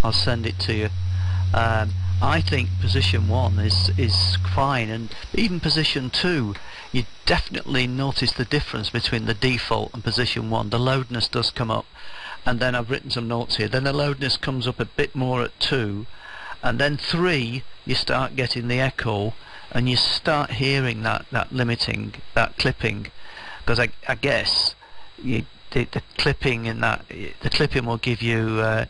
I'll send it to you. I think position 1 is fine, and even position 2, you definitely notice the difference between the default and position 1. The loudness does come up, and then I've written some notes here. Then the loudness comes up a bit more at 2, and then 3 you start getting the echo, and you start hearing that limiting, that clipping, because I guess the clipping in that, the clipping will give you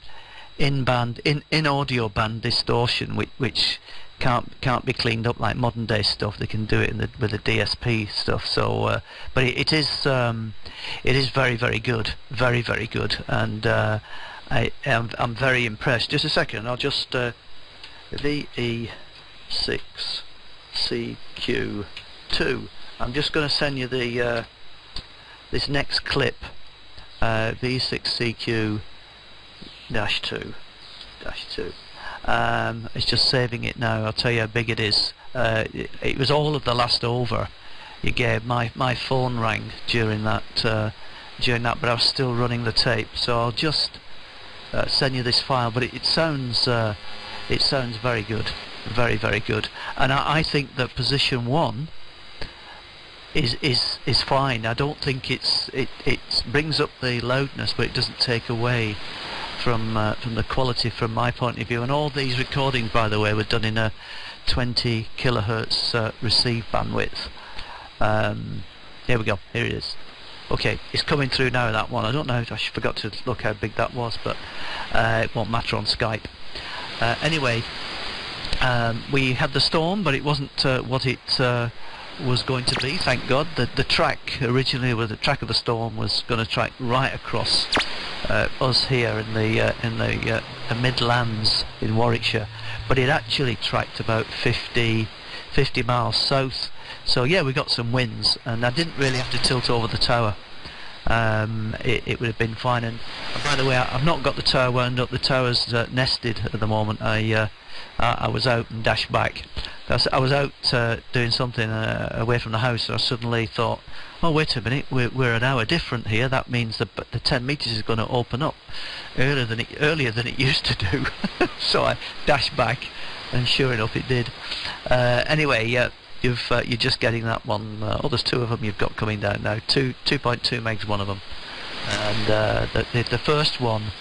in audio band distortion, which can't be cleaned up like modern day stuff. They can do it with the DSP stuff. So, but it is very, very good, very, very good, and I'm very impressed. Just a second, I'll just VE6CQ2. I'm just going to send you the this next clip, VE6CQ-2. It's just saving it now. I'll tell you how big it is. It was all of the last over you gave. My phone rang during that, but I was still running the tape. So I'll just send you this file. But it sounds very good, very, very good. And I think that position 1 is fine. I don't think it brings up the loudness, but it doesn't take away from the quality from my point of view. And all these recordings, by the way, were done in a 20 kilohertz receive bandwidth. Here we go, here it is. Okay, it's coming through now, that one. I don't know, I forgot to look how big that was, but it won't matter on Skype. Anyway, we had the storm, but it wasn't what it was going to be, thank God. The track originally, with the track of the storm, was going to track right across us here in the Midlands in Warwickshire, but it actually tracked about 50 miles south. So yeah, we got some winds, and I didn't really have to tilt over the tower. It would have been fine. And by the way, I've not got the tower wound up. The tower's nested at the moment. I was out and dashed back. I was out doing something away from the house, and I suddenly thought, oh wait a minute, we're an hour different here. That means the 10 meters is going to open up earlier than it used to do. So I dashed back, and sure enough it did. Anyway, you're just getting that one. Oh, there's 2 of them you've got coming down now. 2.2 megs, one of them, and the first one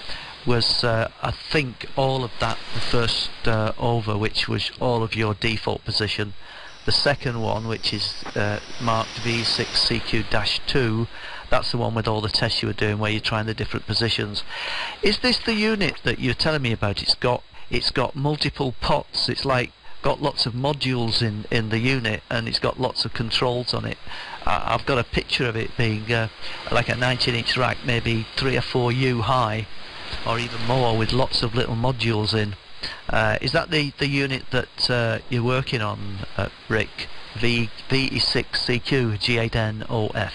was I think all of that, the first over, which was all of your default position. The second one, which is marked V6CQ-2, that's the one with all the tests you were doing, where you're trying the different positions. Is this the unit that you're telling me about? It's got multiple pots. It's like got lots of modules in the unit, and it's got lots of controls on it. I've got a picture of it being like a 19-inch rack, maybe 3 or 4 U high, or even more, with lots of little modules in. Is that the unit that you're working on, Rick? VE6CQ G8NOF.